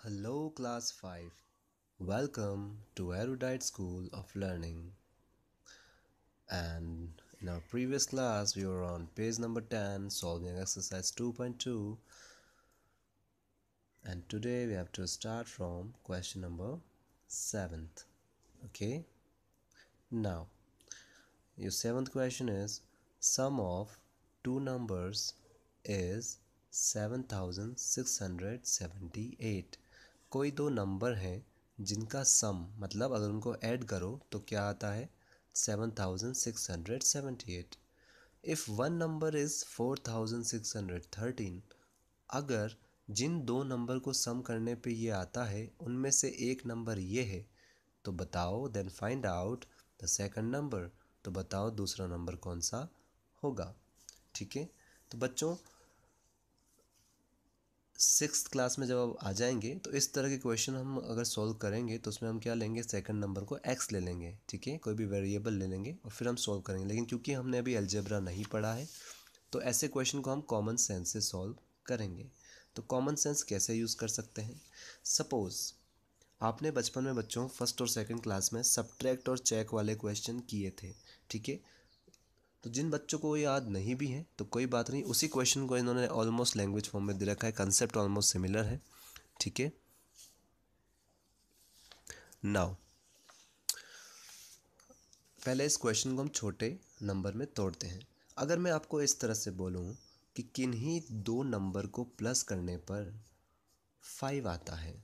Hello, Class 5. Welcome to Erudite School of Learning. And in our previous class, we were on page number 10, solving exercise 2.2. And today we have to start from question number 7th. Okay? Now, your 7th question is sum of two numbers is 7678. कोई दो number हैं जिनका सम मतलब अगर उनको add करो तो क्या आता है 7678. इफ़ वन नंबर इज़ 4613, अगर जिन दो नंबर को सम करने पे ये आता है उनमें से एक नंबर ये है तो बताओ, then find out the second number. तो बताओ दूसरा नंबर कौन सा होगा. ठीक है, तो बच्चों सिक्स्थ क्लास में जब आप आ जाएंगे तो इस तरह के क्वेश्चन हम अगर सॉल्व करेंगे तो उसमें हम क्या लेंगे, सेकंड नंबर को एक्स ले लेंगे. ठीक है, कोई भी वेरिएबल ले लेंगे और फिर हम सॉल्व करेंगे. लेकिन क्योंकि हमने अभी अलजेब्रा नहीं पढ़ा है तो ऐसे क्वेश्चन को हम कॉमन सेंस से सॉल्व करेंगे. तो कॉमन सेंस कैसे यूज़ कर सकते हैं. सपोज़ आपने बचपन में बच्चों फर्स्ट और सेकंड क्लास में सब्ट्रैक्ट और चेक वाले क्वेश्चन किए थे. ठीक है, तो जिन बच्चों को याद नहीं भी है तो कोई बात नहीं, उसी क्वेश्चन को इन्होंने ऑलमोस्ट लैंग्वेज फॉर्म में दे रखा है, कंसेप्ट ऑलमोस्ट सिमिलर है. ठीक है, नाउ पहले इस क्वेश्चन को हम छोटे नंबर में तोड़ते हैं. अगर मैं आपको इस तरह से बोलूं कि किन्हीं दो नंबर को प्लस करने पर 5 आता है.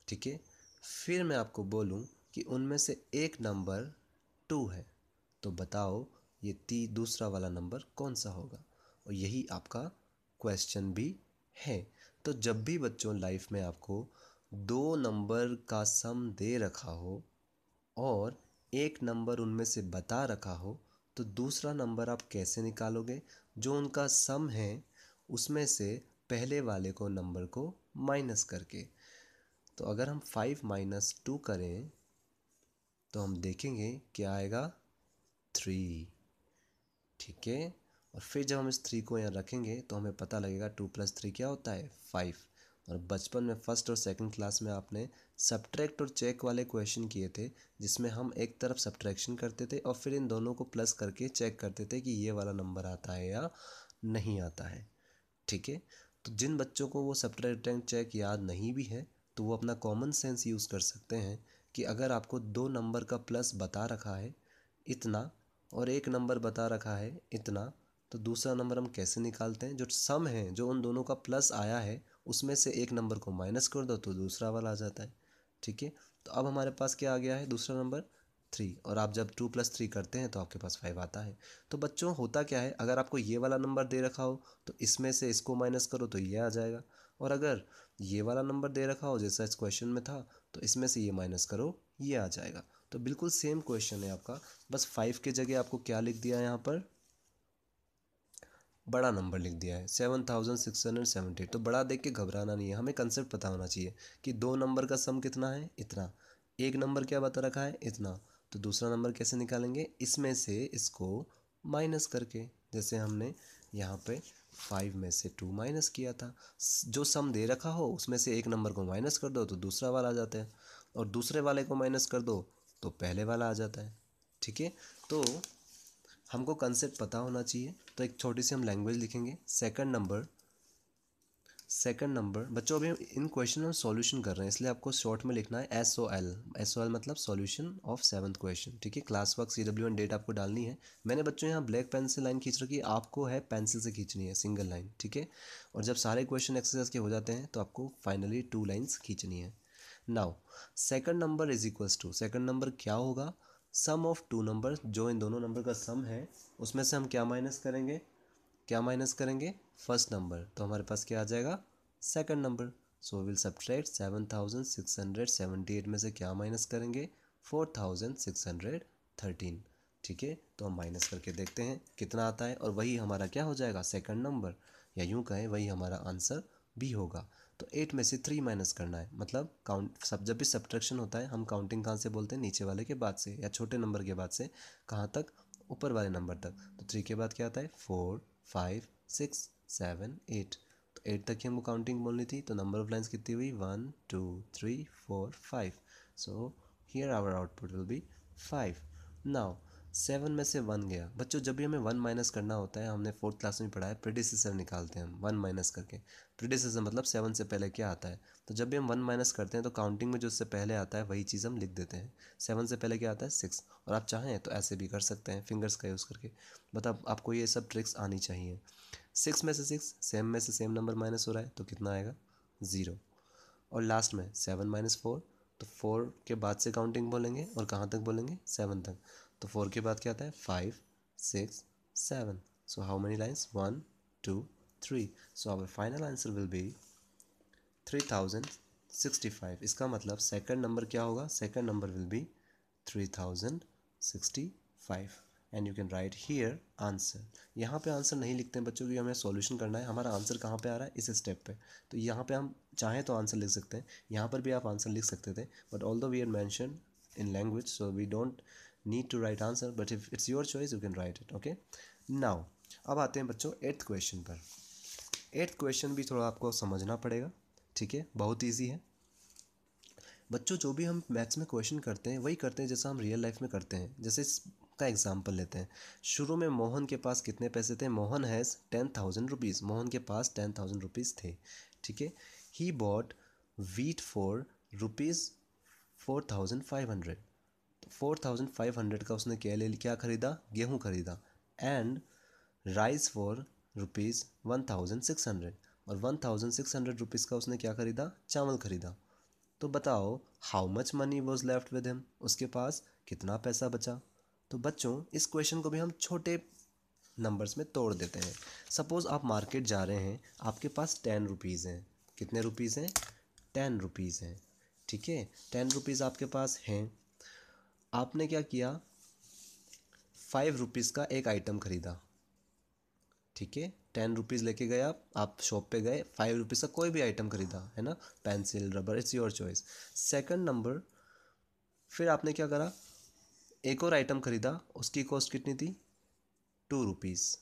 ठीक है, फिर मैं आपको बोलूं कि उनमें से एक नंबर 2 है तो बताओ ये दूसरा वाला नंबर कौन सा होगा. और यही आपका क्वेश्चन भी है. तो जब भी बच्चों लाइफ में आपको दो नंबर का सम दे रखा हो और एक नंबर उनमें से बता रखा हो तो दूसरा नंबर आप कैसे निकालोगे. जो उनका सम है उसमें से पहले वाले को नंबर को माइनस करके. तो अगर हम 5 - 2 करें तो हम देखेंगे क्या आएगा, 3. ठीक है, और फिर जब हम इस 3 को यहाँ रखेंगे तो हमें पता लगेगा 2 + 3 क्या होता है, 5. और बचपन में फर्स्ट और सेकंड क्लास में आपने सब्ट्रैक्ट और चेक वाले क्वेश्चन किए थे जिसमें हम एक तरफ सब्ट्रैक्शन करते थे और फिर इन दोनों को प्लस करके चेक करते थे कि ये वाला नंबर आता है या नहीं आता है. ठीक है, तो जिन बच्चों को वो सब्ट्रैक्ट एंड चेक याद नहीं भी है तो वो अपना कॉमन सेंस यूज़ कर सकते हैं कि अगर आपको दो नंबर का प्लस बता रखा है इतना और एक नंबर बता रखा है इतना, तो दूसरा नंबर हम कैसे निकालते हैं. जो सम है, जो उन दोनों का प्लस आया है उसमें से एक नंबर को माइनस कर दो तो दूसरा वाला आ जाता है. ठीक है, तो अब हमारे पास क्या आ गया है, दूसरा नंबर 3. और आप जब 2 + 3 करते हैं तो आपके पास 5 आता है. तो बच्चों होता क्या है, अगर आपको ये वाला नंबर दे रखा हो तो इसमें से इसको माइनस करो तो ये आ जाएगा. और अगर ये वाला नंबर दे रखा हो जैसा इस क्वेश्चन में था तो इसमें से ये माइनस करो ये आ जाएगा. तो बिल्कुल सेम क्वेश्चन है आपका, बस 5 के जगह आपको क्या लिख दिया है, यहाँ पर बड़ा नंबर लिख दिया है 7670. तो बड़ा देख के घबराना नहीं है, हमें कंसेप्ट पता होना चाहिए कि दो नंबर का सम कितना है, इतना. एक नंबर क्या बता रखा है, इतना. तो दूसरा नंबर कैसे निकालेंगे, इसमें से इसको माइनस करके. जैसे हमने यहाँ पे 5 में से 2 माइनस किया था. जो सम दे रखा हो उसमें से एक नंबर को माइनस कर दो तो दूसरा वाला आ जाता है और दूसरे वाले को माइनस कर दो तो पहले वाला आ जाता है. ठीक है, तो हमको कंसेप्ट पता होना चाहिए. तो एक छोटी सी हम लैंग्वेज लिखेंगे. सेकंड नंबर बच्चों अभी इन क्वेश्चन में सॉल्यूशन कर रहे हैं इसलिए आपको शॉर्ट में लिखना है SOL मतलब सॉल्यूशन ऑफ 7th क्वेश्चन. ठीक है, class work CW and date आपको डालनी है. मैंने बच्चों यहाँ ब्लैक पेन से लाइन खींच रखी है, आपको है पेंसिल से खींचनी है सिंगल लाइन. ठीक है, और जब सारे क्वेश्चन एक्सरसाइज के हो जाते हैं तो आपको फाइनली 2 लाइन्स खींचनी है. Now second number is equals to, second number क्या होगा, सम ऑफ टू नंबर. जो इन दोनों नंबर का सम है उसमें से हम क्या माइनस करेंगे, क्या माइनस करेंगे, फर्स्ट नंबर. तो हमारे पास क्या आ जाएगा, second number. So will subtract 7678 में से क्या माइनस करेंगे, 4613. ठीक है, तो हम माइनस करके देखते हैं कितना आता है और वही हमारा क्या हो जाएगा, सेकंड नंबर, या यूँ कहें वही हमारा आंसर भी होगा. तो 8 में से 3 माइनस करना है, मतलब काउंट सब जब भी सब्ट्रैक्शन होता है हम काउंटिंग कहाँ से बोलते हैं, नीचे वाले के बाद से या छोटे नंबर के बाद से कहाँ तक, ऊपर वाले नंबर तक. तो 3 के बाद क्या आता है, 4 5 6 7 8. तो 8 तक ही हमको काउंटिंग बोलनी थी। तो नंबर ऑफ लाइन्स कितनी हुई, 1 2 3 4 5। So here our output will be 5। Now 7 में से 1 गया। बच्चों जब भी हमें 1 माइनस करना होता है, हमने 4th क्लास में पढ़ा है, प्रीडिसेसर निकालते हैं हम 1 माइनस करके। प्रीडिसेसर मतलब 7 से पहले क्या आता है। तो जब भी हम 1 माइनस करते हैं तो काउंटिंग में जो उससे पहले आता है वही चीज़ हम लिख देते हैं। 7 से पहले क्या आता है, 6। और आप चाहें तो ऐसे भी कर सकते हैं फिंगर्स का यूज़ करके, मतलब आपको ये सब ट्रिक्स आनी चाहिए। 6 में से 6, सेम में से सेम नंबर माइनस हो रहा है तो कितना आएगा, 0। और लास्ट में 7 माइनस 4, तो 4 के बाद से काउंटिंग बोलेंगे और कहाँ तक बोलेंगे, 7 तक। तो 4 के बाद क्या आता है, 5 6 7। So how many lines, 1 2 3। So our final answer will be 3065। इसका मतलब सेकंड नंबर क्या होगा, second number will be 3065 and you can write here answer. यहाँ पे आंसर नहीं लिखते हैं बच्चों, की हमें सॉल्यूशन करना है। हमारा आंसर कहाँ पे आ रहा है, इस स्टेप पे। तो यहाँ पे हम चाहें तो आंसर लिख सकते हैं, यहाँ पर भी आप आंसर लिख सकते थे, but although we are mention in language so we don't need to write answer, but if it's your choice you can write it. Okay, now अब आते हैं बच्चों 8th क्वेश्चन पर। 8th क्वेश्चन भी थोड़ा आपको समझना पड़ेगा, ठीक है, बहुत ईजी है। बच्चों जो भी हम मैथ्स में क्वेश्चन करते हैं वही करते हैं जैसा हम रियल लाइफ में करते हैं। जैसे इसका एग्जांपल लेते हैं। शुरू में मोहन के पास कितने पैसे थे, मोहन हैज़ 10,000 रुपीज़। मोहन के पास 10,000 रुपीज़ थे, ठीक है। He bought wheat for rupees 4,500। तो 4,500 का उसने क्या खरीदा, गेहूँ खरीदा। एंड राइस फॉर रुपीज़ 1,600, और 1,600 रुपीज़ का उसने क्या खरीदा, चावल खरीदा। तो बताओ how much money was left with him, उसके पास कितना पैसा बचा। तो बच्चों इस क्वेश्चन को भी हम छोटे नंबर्स में तोड़ देते हैं। सपोज़ आप मार्केट जा रहे हैं, आपके पास 10 रुपीज़ हैं। कितने रुपीज़ हैं, 10 रुपीज़ हैं, ठीक है। 10 रुपीज़ आपके पास हैं। आपने क्या किया, 5 रुपीज़ का एक आइटम खरीदा, ठीक है। 10 रुपीज़ लेके गए आप शॉप पे गए, 5 रुपीज़ का कोई भी आइटम खरीदा, है ना, pencil rubber, it's your choice. Second number, फिर आपने क्या करा, एक और आइटम खरीदा, उसकी कॉस्ट कितनी थी, 2 रुपीज़,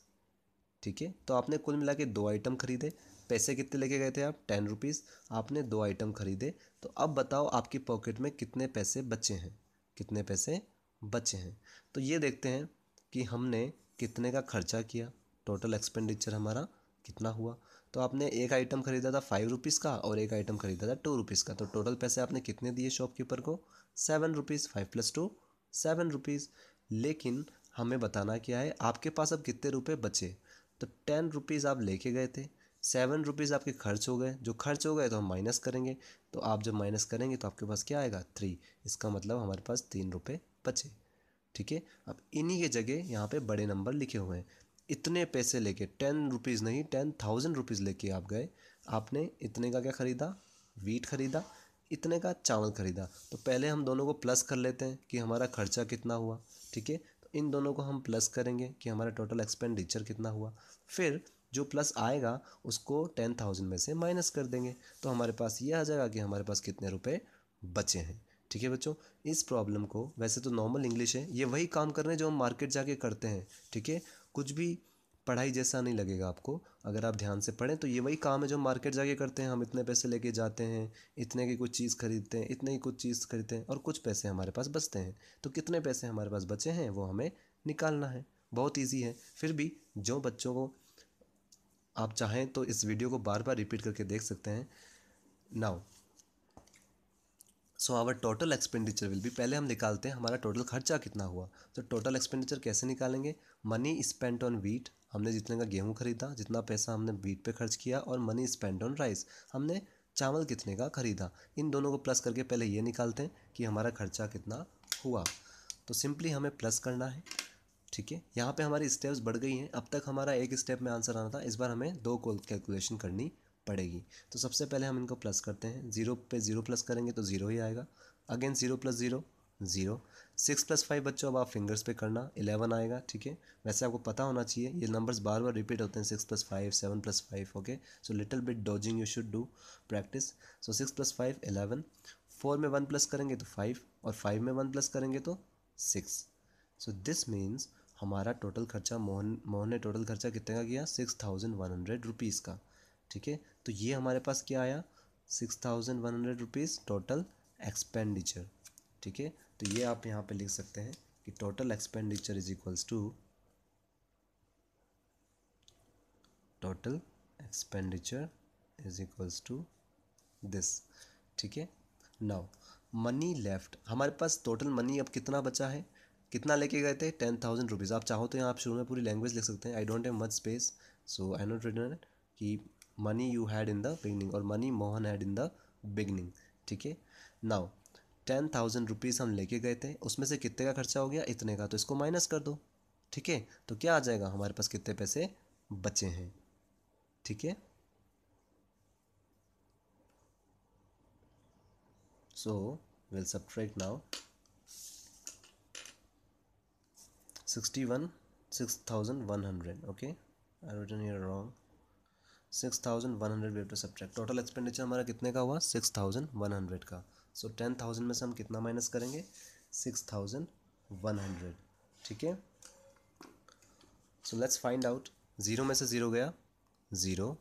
ठीक है। तो आपने कुल मिला के 2 आइटम खरीदे। पैसे कितने लेके गए थे आप, 10 रुपीज़। आपने 2 आइटम खरीदे। तो अब बताओ आपकी पॉकेट में कितने पैसे बचे हैं, कितने पैसे बचे हैं। तो ये देखते हैं कि हमने कितने का खर्चा किया, टोटल एक्सपेंडिचर हमारा कितना हुआ। तो आपने एक आइटम खरीदा था 5 रुपीज़ का और एक आइटम खरीदा था 2 रुपीज़ का। तो टोटल पैसे आपने कितने दिए शॉपकीपर को, 7 रुपीज़। 5 + 2 7 रुपीज़। लेकिन हमें बताना क्या है, आपके पास अब कितने रुपए बचे। तो 10 रुपीज़ आप लेके गए थे, 7 रुपीज़ आपके खर्च हो गए। जो खर्च हो गए तो हम माइनस करेंगे। तो आप जब माइनस करेंगे तो आपके पास क्या आएगा, 3। इसका मतलब हमारे पास 3 रुपये बचे, ठीक है। अब इन्हीं के जगह यहाँ पे बड़े नंबर लिखे हुए हैं। इतने पैसे लेके, 10 रुपीज़ नहीं, 10,000 रुपीज़ लेके आप गए। आपने इतने का क्या ख़रीदा, वीट ख़रीदा, इतने का चावल ख़रीदा। तो पहले हम दोनों को प्लस कर लेते हैं कि हमारा खर्चा कितना हुआ, ठीक है। तो इन दोनों को हम प्लस करेंगे कि हमारा टोटल एक्सपेंडिचर कितना हुआ। फिर जो प्लस आएगा उसको 10,000 में से माइनस कर देंगे। तो हमारे पास ये आ जाएगा कि हमारे पास कितने रुपए बचे हैं, ठीक है बच्चों। इस प्रॉब्लम को, वैसे तो नॉर्मल इंग्लिश है, ये वही काम कर रहे हैं जो हम मार्केट जाके करते हैं, ठीक है। कुछ भी पढ़ाई जैसा नहीं लगेगा आपको, अगर आप ध्यान से पढ़ें तो ये वही काम है जो मार्केट जाके करते हैं। हम इतने पैसे लेके जाते हैं, इतने की कुछ चीज़ खरीदते हैं, इतने की कुछ चीज़ खरीदते हैं और कुछ पैसे हमारे पास बचते हैं। तो कितने पैसे हमारे पास बचे हैं वो हमें निकालना है। बहुत ईजी है। फिर भी जो बच्चों को, आप चाहें तो इस वीडियो को बार बार रिपीट करके देख सकते हैं। Now so our total expenditure will be, पहले हम निकालते हैं हमारा टोटल खर्चा कितना हुआ। तो टोटल एक्सपेंडिचर कैसे निकालेंगे, मनी स्पेंट ऑन वीट, हमने जितने का गेहूं खरीदा, जितना पैसा हमने वीट पे खर्च किया, और मनी स्पेंट ऑन राइस, हमने चावल कितने का खरीदा। इन दोनों को प्लस करके पहले ये निकालते हैं कि हमारा खर्चा कितना हुआ। तो सिंपली हमें प्लस करना है, ठीक है। यहाँ पे हमारी स्टेप्स बढ़ गई हैं। अब तक हमारा एक स्टेप में आंसर आना था, इस बार हमें 2 कैलकुलेशन करनी पड़ेगी। तो सबसे पहले हम इनको प्लस करते हैं। 0 पे 0 प्लस करेंगे तो 0 ही आएगा। अगेन 0 + 0 0। 6 + 5 बच्चों अब आप फिंगर्स पे करना, 11 आएगा, ठीक है। वैसे आपको पता होना चाहिए, ये नंबर्स बार बार रिपीट होते हैं, 6 + 5 7 + 5, okay. So little bit dodging you should do, practice. सो 6 + 5 11, 4 में 1 प्लस करेंगे तो 5, और 5 में 1 प्लस करेंगे तो 6। सो दिस मीन्स हमारा टोटल खर्चा, मोहन ने टोटल खर्चा कितने का किया, 6,100 रुपीज़ का। ठीक है, तो ये हमारे पास क्या आया 6100 रुपीज़ टोटल एक्सपेंडिचर। ठीक है, तो ये आप यहाँ पे लिख सकते हैं कि total expenditure is equals to total expenditure is equals to this. ठीक है, नाउ मनी लेफ्ट, हमारे पास टोटल मनी अब कितना बचा है, कितना लेके गए थे 10,000 रुपीज़। आप चाहो तो यहाँ आप शुरू में पूरी लैंग्वेज लिख सकते हैं, I don't have much space so I not written it, कि money you had in the beginning और money Mohan had in the beginning. ठीक है, नाउ 10,000 रुपीज़ हम लेके गए थे, उसमें से कितने का खर्चा हो गया, इतने का, तो इसको माइनस कर दो। ठीक है, तो क्या आ जाएगा हमारे पास कितने पैसे बचे हैं। ठीक है, so we'll subtract now 6,100. Okay, I written here wrong. 6,100 we have to subtract. Total expenditure हमारा कितने का हुआ 6,100 का। सो 10,000 में से हम कितना माइनस करेंगे 6,100। ठीक है, so let's find out. Zero में से ज़ीरो गया ज़ीरो।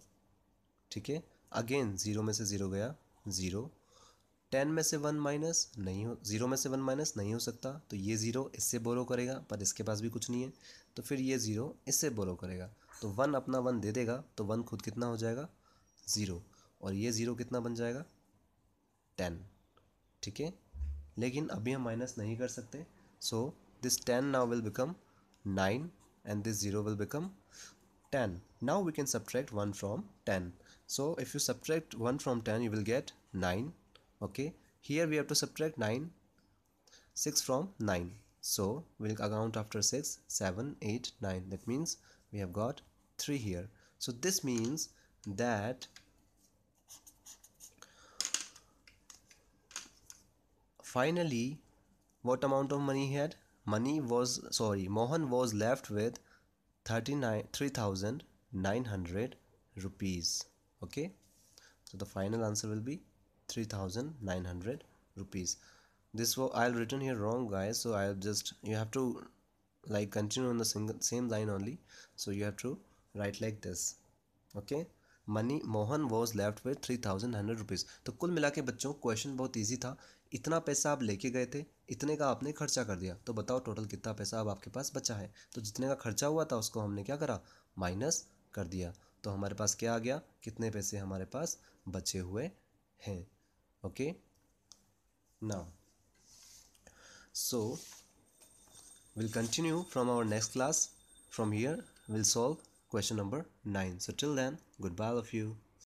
ठीक है, अगेन ज़ीरो में से ज़ीरो गया ज़ीरो। 10 में से 1 माइनस नहीं हो, 0 में से 1 माइनस नहीं हो सकता, तो ये 0 इससे बोरो करेगा, पर इसके पास भी कुछ नहीं है, तो फिर ये 0 इससे बोरो करेगा, तो 1 अपना 1 दे देगा, तो 1 खुद कितना हो जाएगा 0, और ये 0 कितना बन जाएगा 10। ठीक है, लेकिन अभी हम माइनस नहीं कर सकते, so this 10 now will become 9 and this 0 will become 10. Now we can subtract 1 from 10. So if you subtract 1 from 10 you will get 9. Okay, here we have to subtract 6 from 9, so we'll count after 6 7 8 9, that means we have got 3 here. So this means that finally what amount of money he had, Mohan was left with 3,900 rupees. Okay, so the final answer will be 3,900 rupees. This was I'll written here wrong, guys, so I'll just, you have to like continue on the same line only, so you have to write like this. Okay, money Mohan was left with 3,100 rupees. तो कुल मिला के बच्चों question बहुत easy था। इतना पैसा आप लेके गए थे, इतने का आपने खर्चा कर दिया, तो बताओ टोटल कितना पैसा अब आपके पास बचा है। तो जितने का खर्चा हुआ था उसको हमने क्या करा, माइनस कर दिया, तो हमारे पास क्या आ गया, कितने पैसे हमारे पास बचे हुए हैं। Okay, now so we'll continue from our next class. From here we'll solve question number 9. So till then, goodbye all of you.